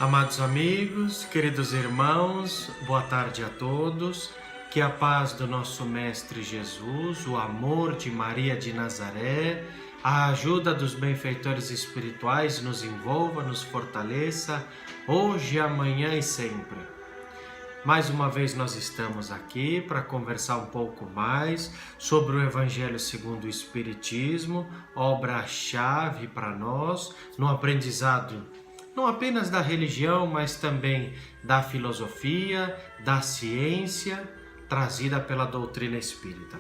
Amados amigos, queridos irmãos, boa tarde a todos. Que a paz do nosso Mestre Jesus, o amor de Maria de Nazaré, a ajuda dos benfeitores espirituais nos envolva, nos fortaleça, hoje, amanhã e sempre. Mais uma vez nós estamos aqui para conversar um pouco mais sobre o Evangelho segundo o Espiritismo, obra-chave para nós no aprendizado não apenas da religião, mas também da filosofia, da ciência, trazida pela doutrina espírita.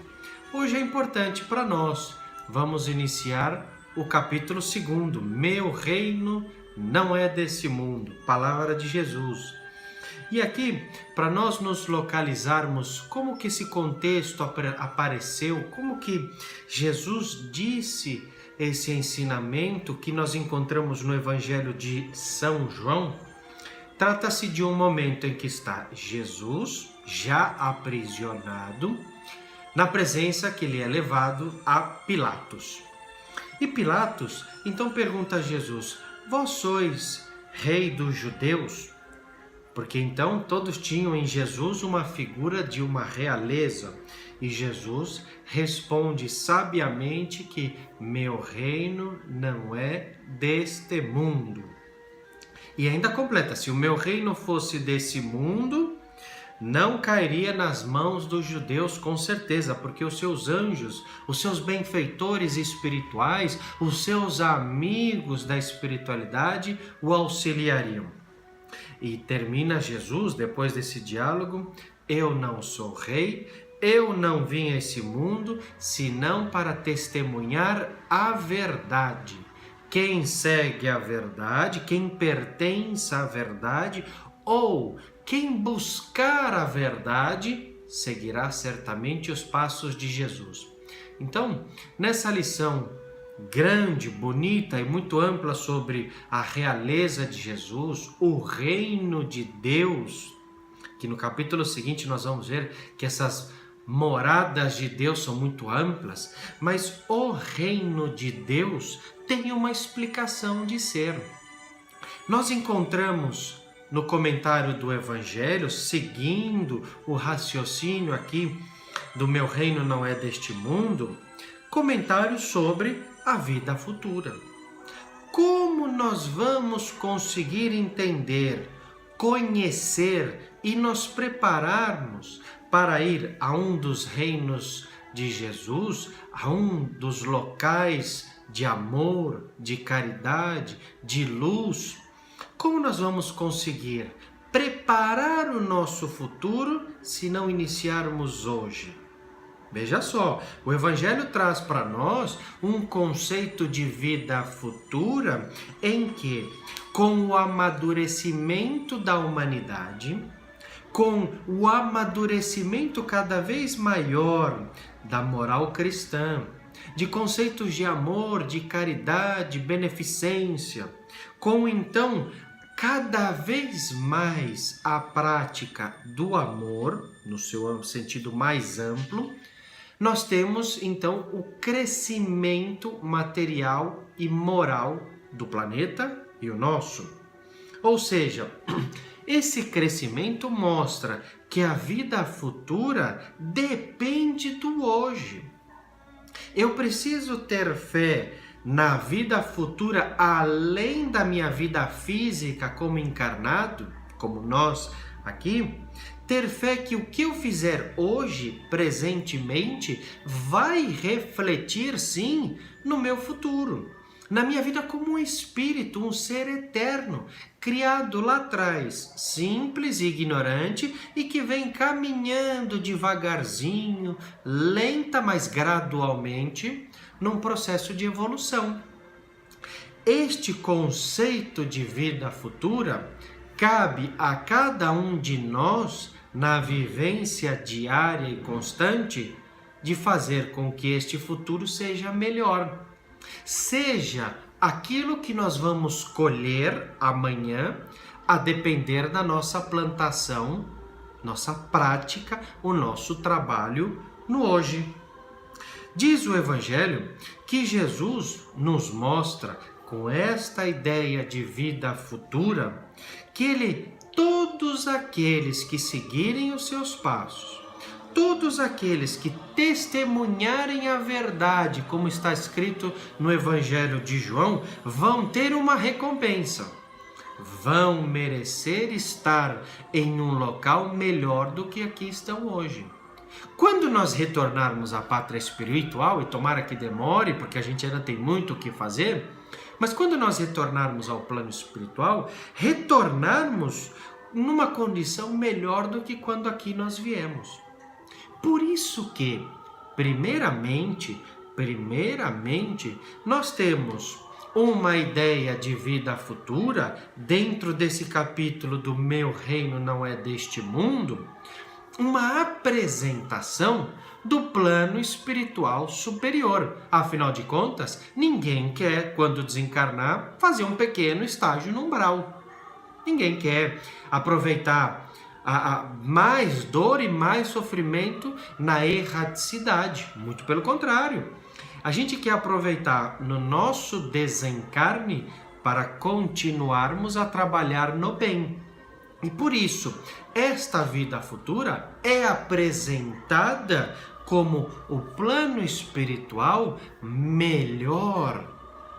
Hoje é importante para nós. Vamos iniciar o capítulo 2, Meu reino não é desse mundo, palavra de Jesus. E aqui, para nós nos localizarmos como que esse contexto apareceu, como que Jesus disse esse ensinamento que nós encontramos no Evangelho de São João, trata-se de um momento em que está Jesus, já aprisionado, na presença que ele é levado a Pilatos. E Pilatos então pergunta a Jesus: vós sois rei dos judeus? Porque então todos tinham em Jesus uma figura de uma realeza. E Jesus responde sabiamente que meu reino não é deste mundo. E ainda completa: se o meu reino fosse desse mundo, não cairia nas mãos dos judeus com certeza, porque os seus anjos, os seus benfeitores espirituais, os seus amigos da espiritualidade o auxiliariam. E termina Jesus, depois desse diálogo: eu não sou rei, eu não vim a esse mundo senão para testemunhar a verdade. Quem segue a verdade, quem pertence à verdade, ou quem buscar a verdade, seguirá certamente os passos de Jesus. Então, nessa lição grande, bonita e muito ampla sobre a realeza de Jesus, o reino de Deus, que no capítulo seguinte nós vamos ver que essas moradas de Deus são muito amplas, mas o reino de Deus tem uma explicação de ser. Nós encontramos no comentário do Evangelho, seguindo o raciocínio aqui do meu reino não é deste mundo, comentários sobre a vida futura. Como nós vamos conseguir entender, conhecer e nos prepararmos para ir a um dos reinos de Jesus, a um dos locais de amor, de caridade, de luz? Como nós vamos conseguir preparar o nosso futuro se não iniciarmos hoje? Veja só, o Evangelho traz para nós um conceito de vida futura em que, com o amadurecimento da humanidade, com o amadurecimento cada vez maior da moral cristã, de conceitos de amor, de caridade, beneficência, com então cada vez mais a prática do amor, no seu sentido mais amplo, nós temos então o crescimento material e moral do planeta e o nosso. Ou seja, esse crescimento mostra que a vida futura depende do hoje. Eu preciso ter fé na vida futura além da minha vida física como encarnado, como nós aqui, ter fé que o que eu fizer hoje, presentemente, vai refletir sim no meu futuro, na minha vida como um espírito, um ser eterno, criado lá atrás, simples e ignorante e que vem caminhando devagarzinho, lenta, mas gradualmente, num processo de evolução. Este conceito de vida futura cabe a cada um de nós na vivência diária e constante de fazer com que este futuro seja melhor. Seja aquilo que nós vamos colher amanhã, a depender da nossa plantação, nossa prática, o nosso trabalho no hoje. Diz o Evangelho que Jesus nos mostra com esta ideia de vida futura, que todos aqueles que seguirem os seus passos, todos aqueles que testemunharem a verdade, como está escrito no Evangelho de João, vão ter uma recompensa. Vão merecer estar em um local melhor do que aqui estão hoje. Quando nós retornarmos à pátria espiritual, e tomara que demore, porque a gente ainda tem muito o que fazer, mas quando nós retornarmos ao plano espiritual, retornarmos numa condição melhor do que quando aqui nós viemos. Por isso que, primeiramente, nós temos uma ideia de vida futura dentro desse capítulo do Meu Reino Não É Deste Mundo, uma apresentação do plano espiritual superior. Afinal de contas, ninguém quer, quando desencarnar, fazer um pequeno estágio no umbral. Ninguém quer aproveitar mais dor e mais sofrimento na erraticidade. Muito pelo contrário. A gente quer aproveitar no nosso desencarne para continuarmos a trabalhar no bem. E por isso, esta vida futura é apresentada como o plano espiritual melhor,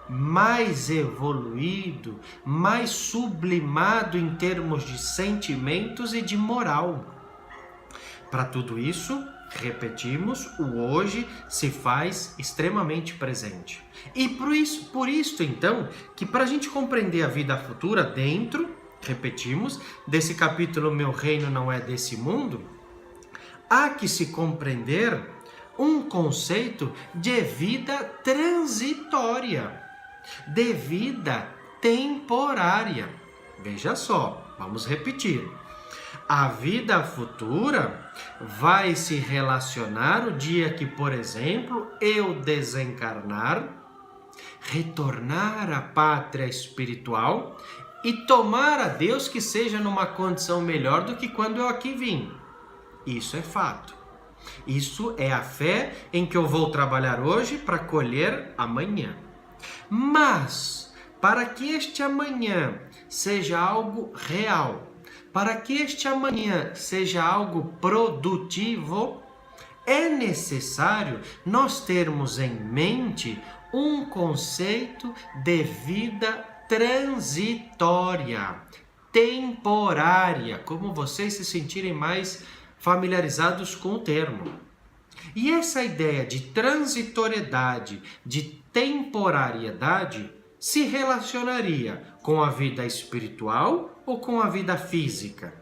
mais evoluído, mais sublimado em termos de sentimentos e de moral. Para tudo isso, repetimos, o hoje se faz extremamente presente. E por isso então, que para a gente compreender a vida futura dentro, repetimos, desse capítulo Meu Reino Não É Desse Mundo, há que se compreender um conceito de vida transitória, de vida temporária. Veja só, vamos repetir. A vida futura vai se relacionar o dia que, por exemplo, eu desencarnar, retornar à pátria espiritual e tomar a Deus que seja numa condição melhor do que quando eu aqui vim. Isso é fato. Isso é a fé em que eu vou trabalhar hoje para colher amanhã. Mas, para que este amanhã seja algo real, para que este amanhã seja algo produtivo, é necessário nós termos em mente um conceito de vida transitória, temporária, como vocês se sentirem mais familiarizados com o termo. E essa ideia de transitoriedade, de temporariedade, se relacionaria com a vida espiritual ou com a vida física?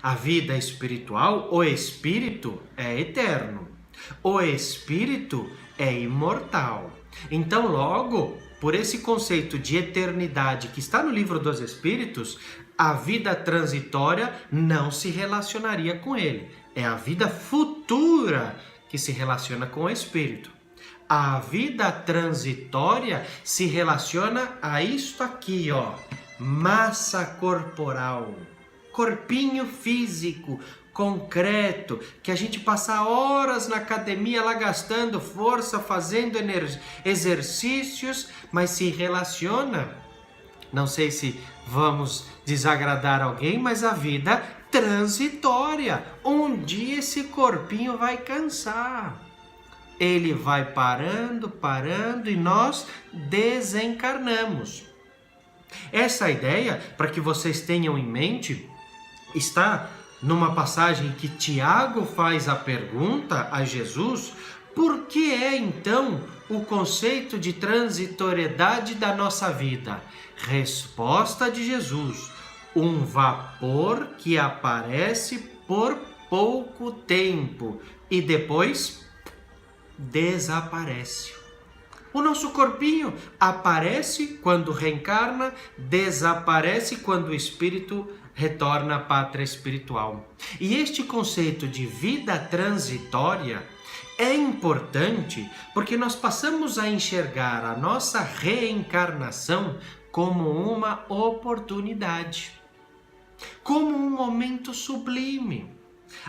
A vida espiritual, o espírito, é eterno. O espírito é imortal. Então, logo, por esse conceito de eternidade que está no Livro dos Espíritos, a vida transitória não se relacionaria com ele. É a vida futura que se relaciona com o espírito. A vida transitória se relaciona a isto aqui, ó, massa corporal, corpinho físico, concreto, que a gente passa horas na academia lá gastando força, fazendo exercícios, mas se relaciona, não sei se vamos desagradar alguém, mas a vida transitória. Um dia esse corpinho vai cansar. Ele vai parando e nós desencarnamos. Essa ideia, para que vocês tenham em mente, está numa passagem que Tiago faz a pergunta a Jesus: por que é então o conceito de transitoriedade da nossa vida? Resposta de Jesus: um vapor que aparece por pouco tempo e depois desaparece. O nosso corpinho aparece quando reencarna, desaparece quando o espírito retorna à pátria espiritual. E este conceito de vida transitória é importante porque nós passamos a enxergar a nossa reencarnação como uma oportunidade, como um momento sublime.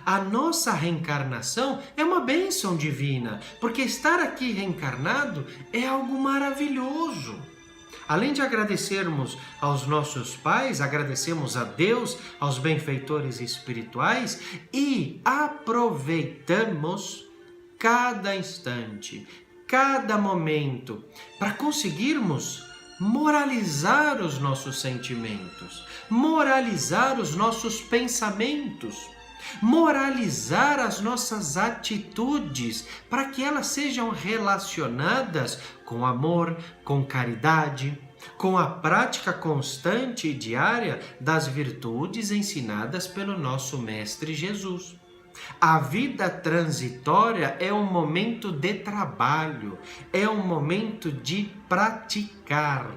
A nossa reencarnação é uma bênção divina, porque estar aqui reencarnado é algo maravilhoso. Além de agradecermos aos nossos pais, agradecemos a Deus, aos benfeitores espirituais e aproveitamos cada instante, cada momento para conseguirmos moralizar os nossos sentimentos, moralizar os nossos pensamentos, moralizar as nossas atitudes para que elas sejam relacionadas com amor, com caridade, com a prática constante e diária das virtudes ensinadas pelo nosso Mestre Jesus. A vida transitória é um momento de trabalho, é um momento de praticar.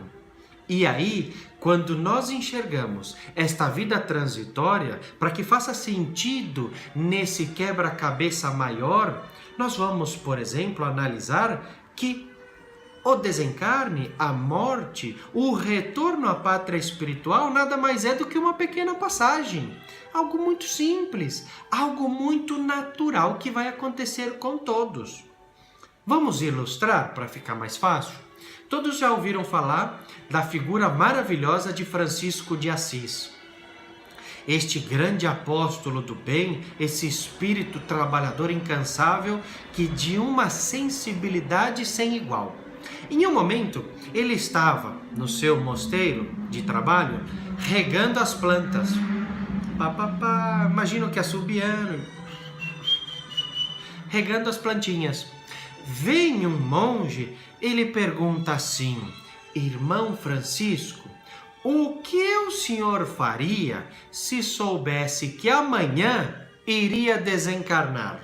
E aí, quando nós enxergamos esta vida transitória, para que faça sentido nesse quebra-cabeça maior, nós vamos, por exemplo, analisar que o desencarne, a morte, o retorno à pátria espiritual nada mais é do que uma pequena passagem. Algo muito simples, algo muito natural que vai acontecer com todos. Vamos ilustrar para ficar mais fácil? Todos já ouviram falar da figura maravilhosa de Francisco de Assis. Este grande apóstolo do bem, esse espírito trabalhador incansável que de uma sensibilidade sem igual. Em um momento, ele estava no seu mosteiro de trabalho regando as plantas. Imagino que assobiando, regando as plantinhas. Vem um monge, ele pergunta assim: irmão Francisco, o que o senhor faria se soubesse que amanhã iria desencarnar?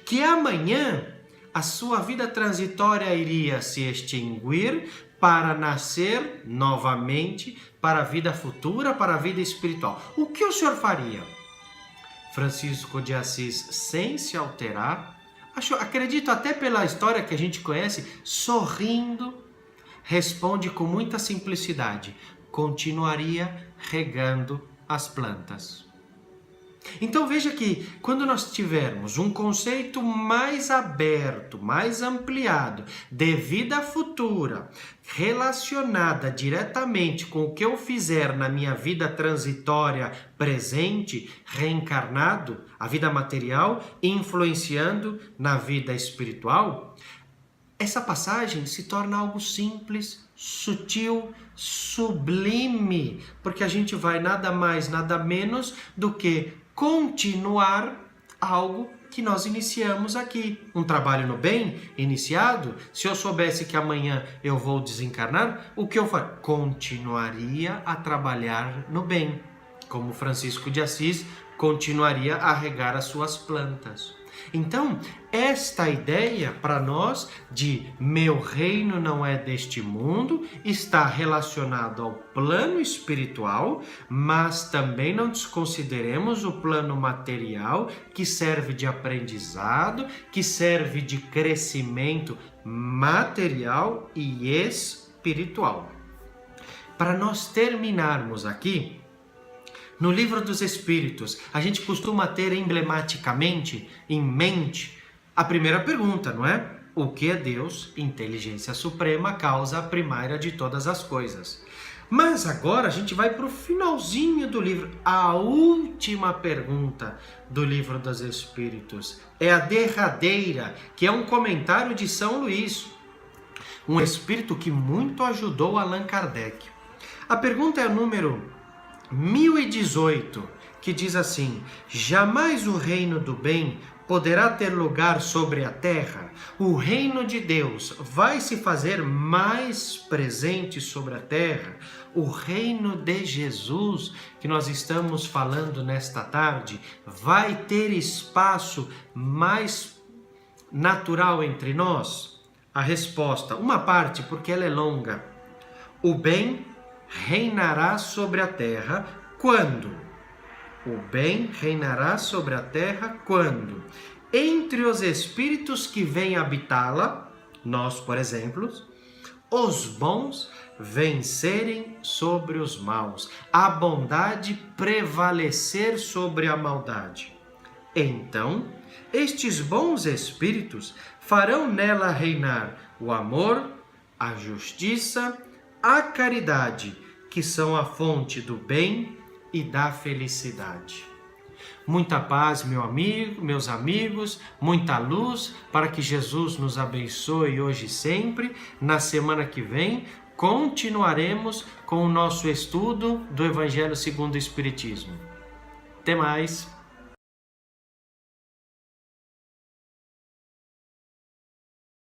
Que amanhã a sua vida transitória iria se extinguir para nascer novamente para a vida futura, para a vida espiritual. O que o senhor faria? Francisco de Assis, sem se alterar, acredito até pela história que a gente conhece, sorrindo, responde com muita simplicidade: continuaria regando as plantas. Então veja que quando nós tivermos um conceito mais aberto, mais ampliado de vida futura, relacionada diretamente com o que eu fizer na minha vida transitória presente, reencarnado, a vida material, influenciando na vida espiritual, essa passagem se torna algo simples, sutil, sublime, porque a gente vai nada mais, nada menos do que continuar algo que nós iniciamos aqui. Um trabalho no bem iniciado. Se eu soubesse que amanhã eu vou desencarnar, o que eu faria? Continuaria a trabalhar no bem. Como Francisco de Assis continuaria a regar as suas plantas. Então, esta ideia para nós de meu reino não é deste mundo está relacionado ao plano espiritual, mas também não desconsideremos o plano material que serve de aprendizado, que serve de crescimento material e espiritual. Para nós terminarmos aqui, no Livro dos Espíritos, a gente costuma ter emblematicamente em mente a primeira pergunta, não é? O que é Deus? Inteligência suprema, causa primária de todas as coisas. Mas agora a gente vai para o finalzinho do livro. A última pergunta do Livro dos Espíritos é a derradeira, que é um comentário de São Luís, um espírito que muito ajudou Allan Kardec. A pergunta é o número 1018, que diz assim: jamais o reino do bem poderá ter lugar sobre a terra? O reino de Deus vai se fazer mais presente sobre a terra? O reino de Jesus, que nós estamos falando nesta tarde, vai ter espaço mais natural entre nós? A resposta, uma parte, porque ela é longa: o bem reinará sobre a terra quando? O bem reinará sobre a terra quando? Entre os espíritos que vêm habitá-la, nós, por exemplo, os bons vencerem sobre os maus, a bondade prevalecer sobre a maldade. Então, estes bons espíritos farão nela reinar o amor, a justiça, a caridade, que são a fonte do bem e da felicidade. Muita paz, meus amigos, muita luz, para que Jesus nos abençoe hoje e sempre. Na semana que vem, continuaremos com o nosso estudo do Evangelho segundo o Espiritismo. Até mais!